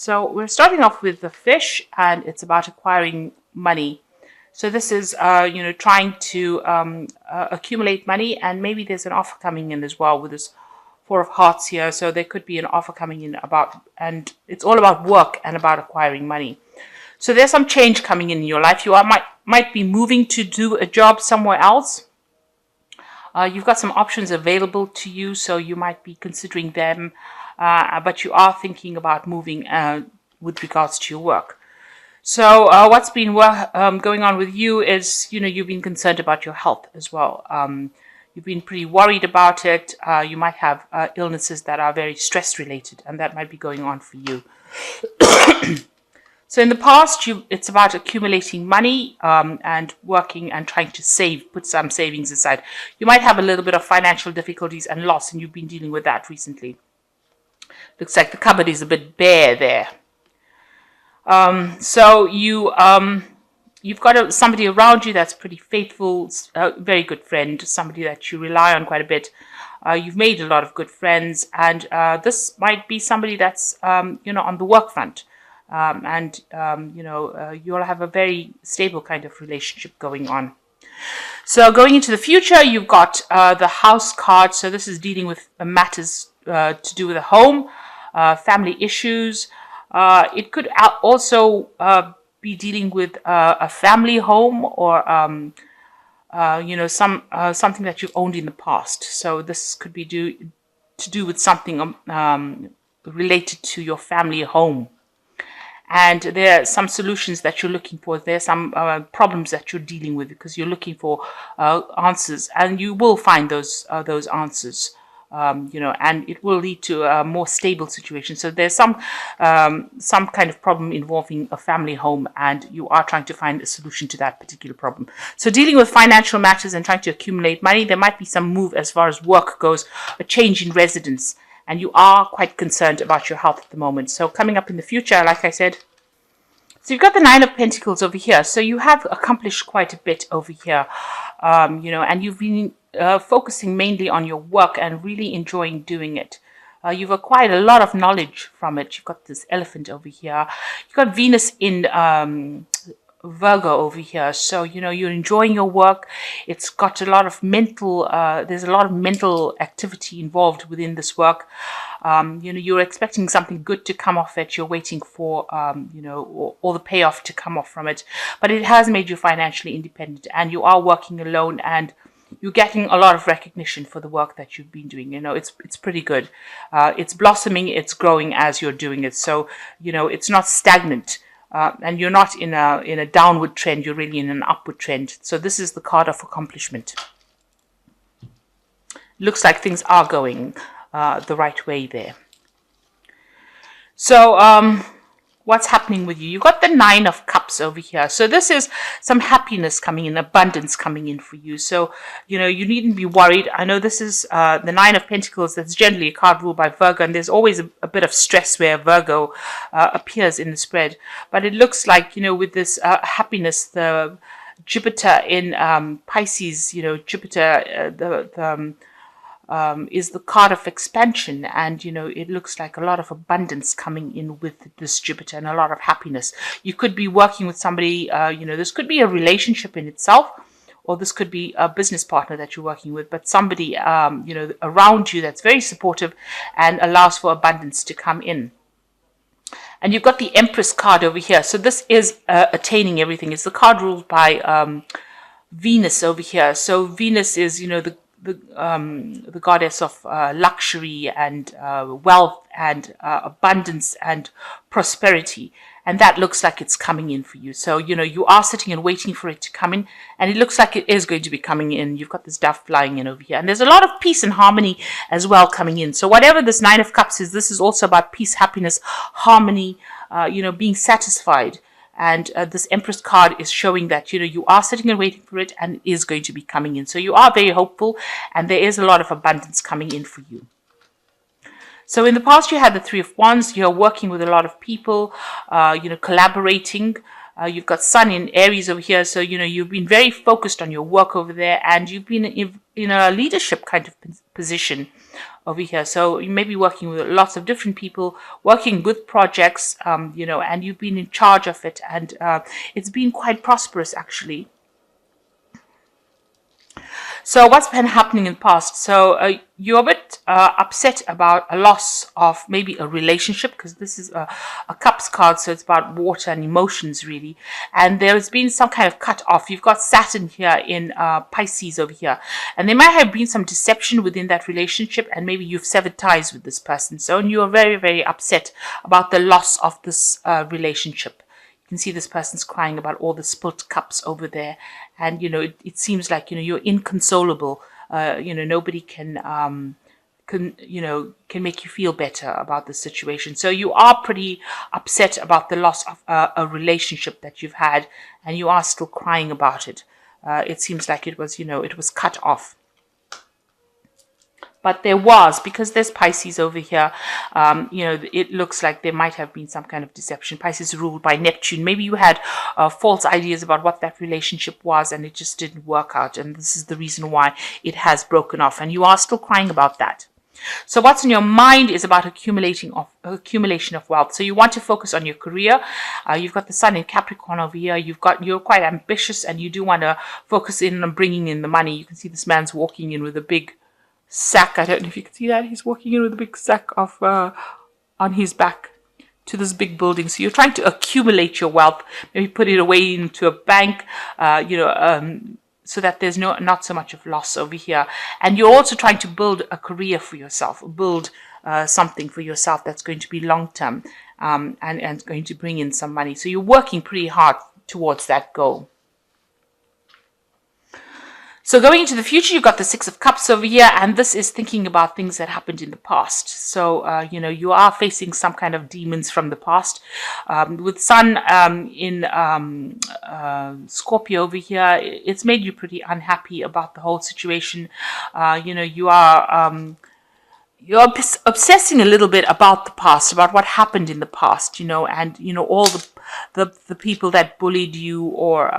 So we're starting off with the fish, and it's about acquiring money. So this is, trying to accumulate money, and maybe there's an offer coming in as well with this Four of Hearts here. So there could be an offer coming in and it's all about work and about acquiring money. So there's some change coming in your life. You might be moving to do a job somewhere else. You've got some options available to you, so you might be considering them, but you are thinking about moving with regards to your work. So what's been going on with you is, you've been concerned about your health as well. You've been pretty worried about it. You might have illnesses that are very stress related, and that might be going on for you. So in the past, it's about accumulating money and working and trying to save, put some savings aside. You might have a little bit of financial difficulties and loss, and you've been dealing with that recently. Looks like the cupboard is a bit bare there. So you've got somebody around you that's pretty faithful, a very good friend, somebody that you rely on quite a bit. You've made a lot of good friends, and this might be somebody that's on the work front. You'll have a very stable kind of relationship going on. So going into the future, you've got the house card. So this is dealing with matters to do with a home, family issues. It could also be dealing with a family home or something that you've owned in the past. So this could be to do with something related to your family home. And there are some solutions that you're looking for. There are some problems that you're dealing with because you're looking for answers, and you will find those answers. And it will lead to a more stable situation. So there's some kind of problem involving a family home, and you are trying to find a solution to that particular problem. So dealing with financial matters and trying to accumulate money, there might be some move as far as work goes, a change in residence. And you are quite concerned about your health at the moment. So coming up in the future, like I said, so you've got the Nine of Pentacles over here. So you have accomplished quite a bit over here, and you've been focusing mainly on your work and really enjoying doing it. You've acquired a lot of knowledge from it. You've got this elephant over here. You've got Venus in Virgo over here. So, you're enjoying your work. It's got a lot of there's a lot of mental activity involved within this work. You're expecting something good to come off it. You're waiting for, all the payoff to come off from it. But it has made you financially independent, and you are working alone, and you're getting a lot of recognition for the work that you've been doing. It's pretty good. It's blossoming, it's growing as you're doing it. So, it's not stagnant. And you're not in a downward trend, you're really in an upward trend. So this is the card of accomplishment. Looks like things are going the right way there. So what's happening with you? You've got the Nine of Cups over here. So this is some happiness coming in, abundance coming in for you. So, you needn't be worried. I know this is the Nine of Pentacles. That's generally a card ruled by Virgo, and there's always a bit of stress where Virgo appears in the spread. But it looks like, with this happiness, the Jupiter in Pisces, Jupiter, is the card of expansion, and it looks like a lot of abundance coming in with this Jupiter and a lot of happiness. You could be working with somebody, this could be a relationship in itself, or this could be a business partner that you're working with, but somebody around you that's very supportive and allows for abundance to come in. And you've got the Empress card over here. So this is attaining everything. It's the card ruled by Venus over here. So Venus is the goddess of luxury and wealth and abundance and prosperity. And that looks like it's coming in for you. So, you are sitting and waiting for it to come in. And it looks like it is going to be coming in. You've got this dove flying in over here. And there's a lot of peace and harmony as well coming in. So whatever this Nine of Cups is, this is also about peace, happiness, harmony, being satisfied. And this Empress card is showing that, you are sitting and waiting for it, and it is going to be coming in. So you are very hopeful, and there is a lot of abundance coming in for you. So in the past, you had the Three of Wands. You're working with a lot of people, collaborating. You've got Sun in Aries over here. So, you've been very focused on your work over there, and you've been in a leadership kind of position. over here. So you may be working with lots of different people, working with projects, and you've been in charge of it, and it's been quite prosperous actually. So what's been happening in the past? So you're a bit upset about a loss of maybe a relationship, because this is a cups card, so it's about water and emotions really. And there has been some kind of cut off. You've got Saturn here in Pisces over here, and there might have been some deception within that relationship, and maybe you've severed ties with this person. So you are very, very upset about the loss of this relationship. You can see this person's crying about all the spilt cups over there, and it seems like you're inconsolable. Nobody can make you feel better about the situation. So you are pretty upset about the loss of a relationship that you've had, and you are still crying about it. It seems like it was cut off. But there was, because there's Pisces over here, it looks like there might have been some kind of deception. Pisces is ruled by Neptune. Maybe you had false ideas about what that relationship was, and it just didn't work out. And this is the reason why it has broken off. And you are still crying about that. So what's in your mind is about accumulation of wealth. So you want to focus on your career. You've got the Sun in Capricorn over here. You're quite ambitious, and you do want to focus in on bringing in the money. You can see this man's walking in with a big sack. I don't know if you can see that. He's walking in with a big sack of on his back to this big building. So you're trying to accumulate your wealth, maybe put it away into a bank, so that there's not so much of loss over here. And you're also trying to build a career for yourself, build something for yourself that's going to be long term, and going to bring in some money. So you're working pretty hard towards that goal. So going into the future, you've got the Six of Cups over here, and this is thinking about things that happened in the past. So, you are facing some kind of demons from the past. With Sun in Scorpio over here, it's made you pretty unhappy about the whole situation. You're obsessing a little bit about the past, about what happened in the past, and all the people that bullied you, or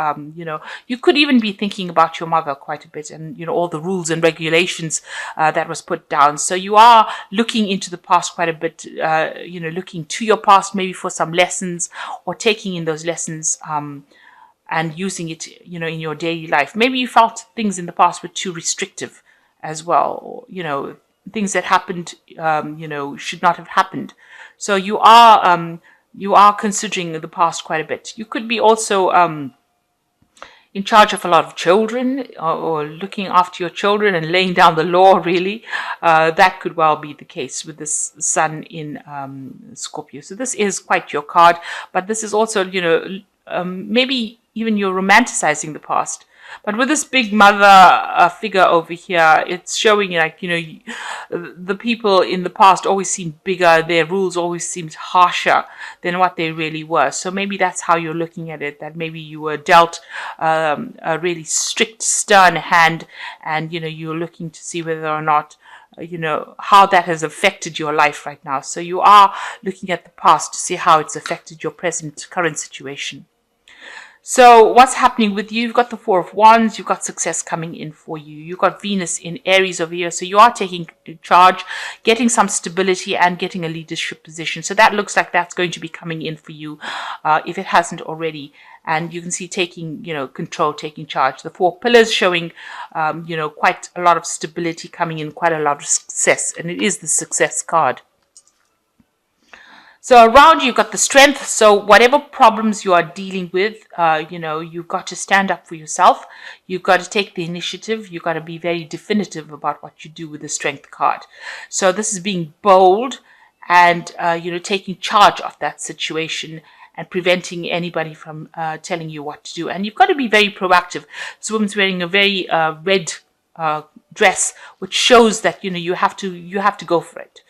you could even be thinking about your mother quite a bit, and all the rules and regulations that was put down. So you are looking into the past quite a bit, looking to your past maybe for some lessons, or taking in those lessons and using it, in your daily life. Maybe you felt things in the past were too restrictive as well, or, things that happened, should not have happened. So you are considering the past quite a bit. You could be also in charge of a lot of children, or looking after your children and laying down the law, really. That could well be the case with this Sun in Scorpio. So this is quite your card, but this is also, maybe even you're romanticizing the past. But with this big mother figure over here, it's showing the people in the past always seemed bigger. Their rules always seemed harsher than what they really were. So maybe that's how you're looking at it, that maybe you were dealt a really strict, stern hand, and, you're looking to see whether or not, how that has affected your life right now. So you are looking at the past to see how it's affected your current situation. So what's happening with you? You've got the Four of Wands. You've got success coming in for you. You've got Venus in Aries over here. So you are taking charge, getting some stability, and getting a leadership position. So that looks like that's going to be coming in for you, if it hasn't already. And you can see taking, control, taking charge. The Four Pillars showing, quite a lot of stability coming in, quite a lot of success. And it is the success card. So around you've got the Strength. So whatever problems you are dealing with, you've got to stand up for yourself. You've got to take the initiative. You've got to be very definitive about what you do with the Strength card. So this is being bold and, taking charge of that situation and preventing anybody from telling you what to do. And you've got to be very proactive. This woman's wearing a very red dress, which shows that, you have to go for it.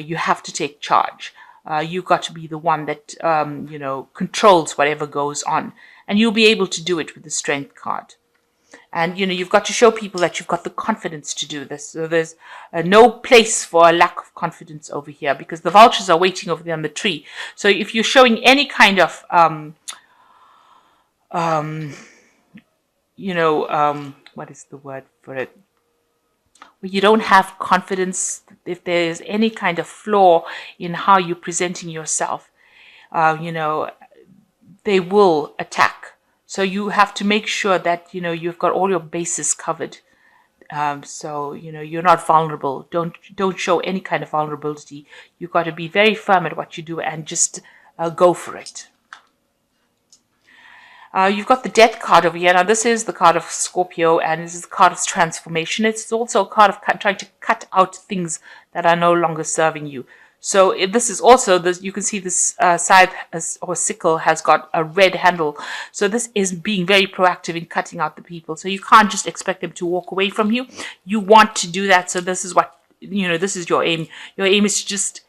You have to take charge. You've got to be the one that, controls whatever goes on. And you'll be able to do it with the Strength card. And, you've got to show people that you've got the confidence to do this. So there's no place for a lack of confidence over here, because the vultures are waiting over there on the tree. So if you're showing any kind of, what is the word for it? where you don't have confidence, if there's any kind of flaw in how you're presenting yourself, you know, they will attack. So you have to make sure that, you know, you've got all your bases covered. So, you know, you're not vulnerable. Don't show any kind of vulnerability. You've got to be very firm at what you do and just go for it. You've got the Death card over here. Now, this is the card of Scorpio, and this is the card of transformation. It's also a card of trying to cut out things that are no longer serving you. So this is also, this, you can see this scythe or sickle has got a red handle. So this is being very proactive in cutting out the people. So you can't just expect them to walk away from you. You want to do that. So this is what, you know, this is your aim. Your aim is to just,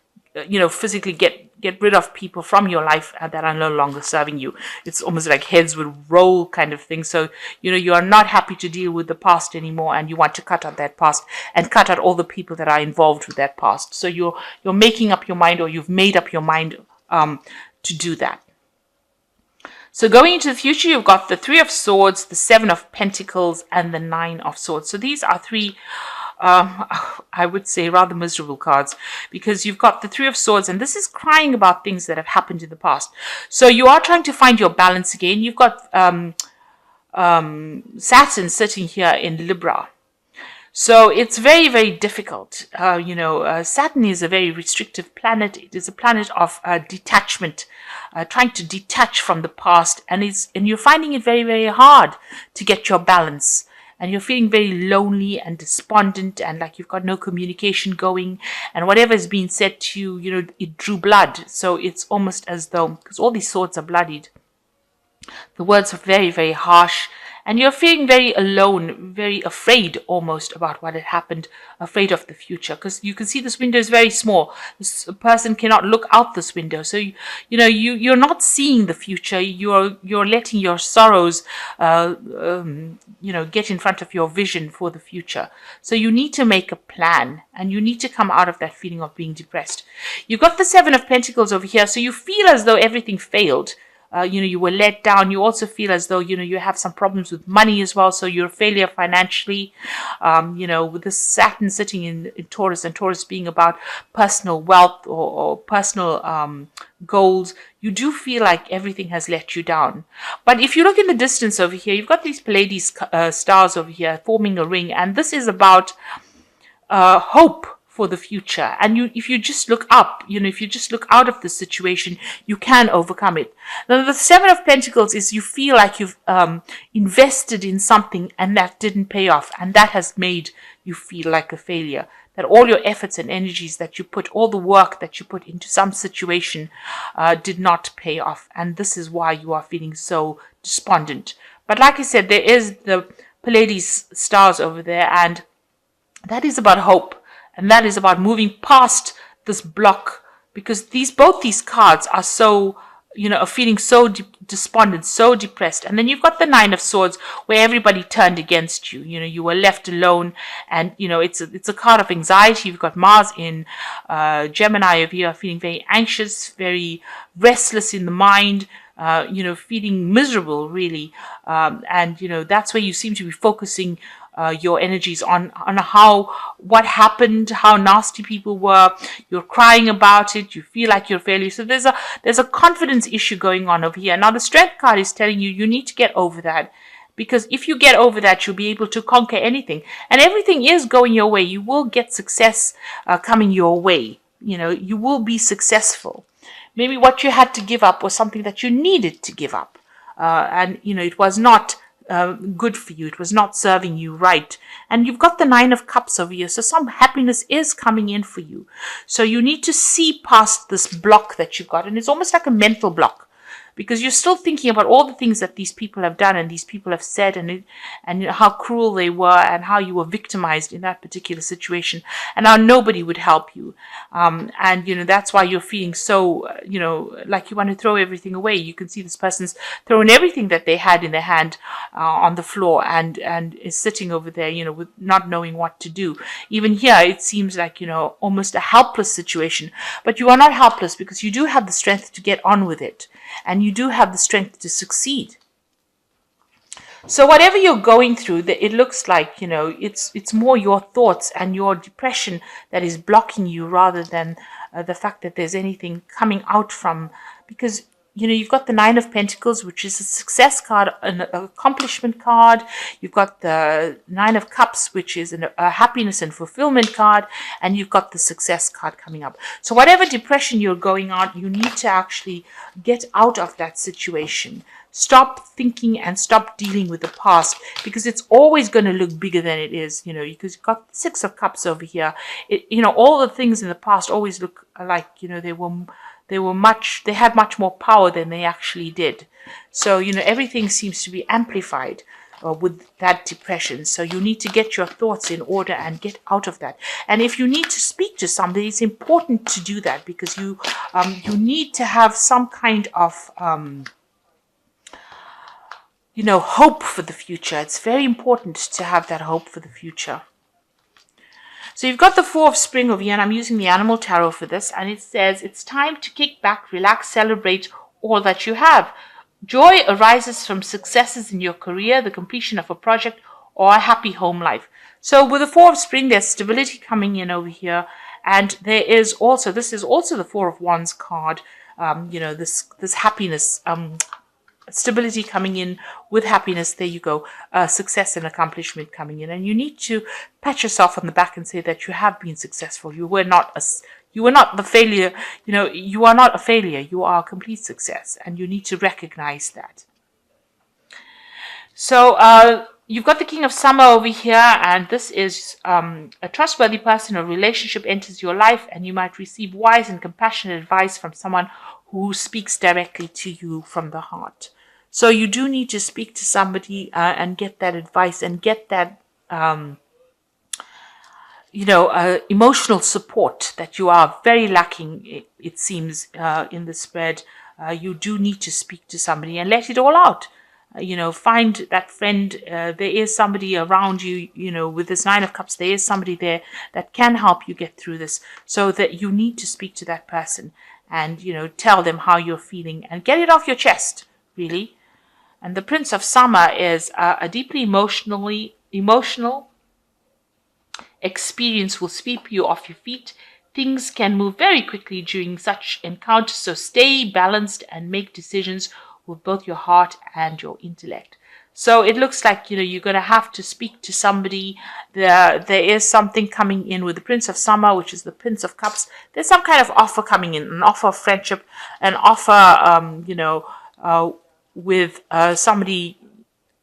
you know, physically get rid of people from your life that are no longer serving you. It's almost like heads would roll kind of thing. So, you know, you are not happy to deal with the past anymore, and you want to cut out that past and cut out all the people that are involved with that past. So you're making up your mind, or you've made up your mind to do that. So going into the future, you've got the Three of Swords, the Seven of Pentacles, and the Nine of Swords. So these are three, I would say, rather miserable cards, because you've got the Three of Swords, and this is crying about things that have happened in the past. So you are trying to find your balance again. You've got Saturn sitting here in Libra. So it's very, very difficult. Saturn is a very restrictive planet. It is a planet of detachment, trying to detach from the past, and you're finding it very, very hard to get your balance. And you're feeling very lonely and despondent, and like you've got no communication going, and whatever is being said to you, you know, it drew blood. So it's almost as though, because all these swords are bloodied, the words are very, very harsh, and you're feeling very alone, very afraid almost about what had happened, afraid of the future, because you can see this window is very small. This person cannot look out this window. So, you're not seeing the future. You're letting your sorrows, get in front of your vision for the future. So you need to make a plan, and you need to come out of that feeling of being depressed. You've got the Seven of Pentacles over here. So you feel as though everything failed. You were let down. You also feel as though, you have some problems with money as well. So you're a failure financially, with the Saturn sitting in Taurus, and Taurus being about personal wealth or personal goals. You do feel like everything has let you down. But if you look in the distance over here, you've got these Pleiades stars over here forming a ring. And this is about hope for the future. And if you just look up, if you just look out of the situation, you can overcome it. Now, the Seven of Pentacles is you feel like you've invested in something and that didn't pay off. And that has made you feel like a failure. That all your efforts and energies that you put, all the work that you put into some situation did not pay off. And this is why you are feeling so despondent. But like I said, there is the Pleiades stars over there, and that is about hope. And that is about moving past this block, because both these cards are so, are feeling so despondent, so depressed. And then you've got the Nine of Swords, where everybody turned against you. You were left alone, and it's a card of anxiety. You've got Mars in Gemini over here, feeling very anxious, very restless in the mind. Feeling miserable, really. And that's where you seem to be focusing your energies on what happened, how nasty people were. You're crying about it. You feel like you're a failure. So there's a confidence issue going on over here. Now the Strength card is telling you need to get over that, because if you get over that, you'll be able to conquer anything, and everything is going your way. You will get success coming your way. You will be successful. Maybe what you had to give up was something that you needed to give up, and it was not good for you. It was not serving you right. And you've got the Nine of Cups over here. So some happiness is coming in for you. So you need to see past this block that you've got. And it's almost like a mental block, because you're still thinking about all the things that these people have done and these people have said, and how cruel they were, and how you were victimized in that particular situation, and how nobody would help you. And that's why you're feeling so, like you want to throw everything away. You can see this person's throwing everything that they had in their hand on the floor, and is sitting over there, with not knowing what to do. Even here, it seems like, almost a helpless situation. But you are not helpless, because you do have the strength to get on with it. And you do have the strength to succeed. So whatever you're going through, it looks like, it's more your thoughts and your depression that is blocking you rather than the fact that there's anything coming out from, because you've got the Nine of Pentacles, which is a success card, an accomplishment card. You've got the Nine of Cups, which is a happiness and fulfillment card, and you've got the success card coming up. So whatever depression you're going on, you need to actually get out of that situation. Stop thinking and stop dealing with the past, because it's always going to look bigger than it is, because you've got Six of Cups over here. All the things in the past always look like, they had much more power than they actually did. So, everything seems to be amplified with that depression. So you need to get your thoughts in order and get out of that. And if you need to speak to somebody, it's important to do that, because you need to have some kind of hope for the future. It's very important to have that hope for the future. So you've got the Four of Spring over here, and I'm using the Animal Tarot for this, and it says it's time to kick back, relax, celebrate all that you have. Joy arises from successes in your career, the completion of a project, or a happy home life. So with the Four of Spring, there's stability coming in over here, and this is also the Four of Wands card. This happiness, stability coming in with happiness. There you go. Success and accomplishment coming in, and you need to pat yourself on the back and say that you have been successful. You were not the failure. You are not a failure. You are a complete success, and you need to recognize that. So you've got the King of Summer over here, and this is a trustworthy person. A relationship enters your life, and you might receive wise and compassionate advice from someone who speaks directly to you from the heart. So you do need to speak to somebody and get that advice and get that, emotional support that you are very lacking, it seems, in the spread. You do need to speak to somebody and let it all out. Find that friend. There is somebody around you, with this Nine of Cups, there is somebody there that can help you get through this. So that you need to speak to that person and, tell them how you're feeling and get it off your chest, really. And the Prince of Summer is a deeply emotional experience will sweep you off your feet. Things can move very quickly during such encounters, so stay balanced and make decisions with both your heart and your intellect. So it looks like, you're going to have to speak to somebody. There is something coming in with the Prince of Summer, which is the Prince of Cups. There's some kind of offer coming in, an offer of friendship, an offer, with somebody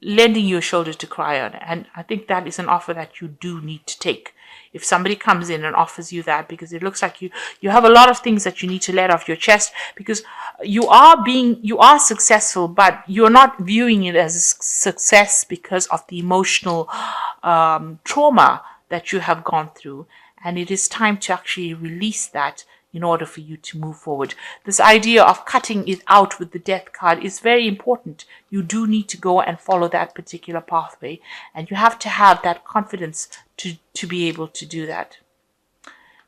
lending you a shoulder to cry on. And I think that is an offer that you do need to take. If somebody comes in and offers you that, because it looks like you have a lot of things that you need to let off your chest, because you are successful, but you're not viewing it as a success because of the emotional trauma that you have gone through. And it is time to actually release that in order for you to move forward. This idea of cutting it out with the Death card is very important. You do need to go and follow that particular pathway, and you have to have that confidence to be able to do that,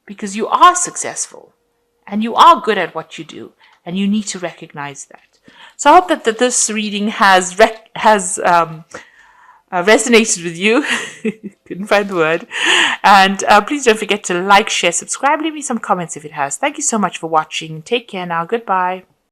because you are successful and you are good at what you do, and you need to recognize that. So I hope that this reading has resonated with you. Couldn't find the word. And please don't forget to like, share, subscribe, leave me some comments if it has. Thank you so much for watching. Take care now. Goodbye.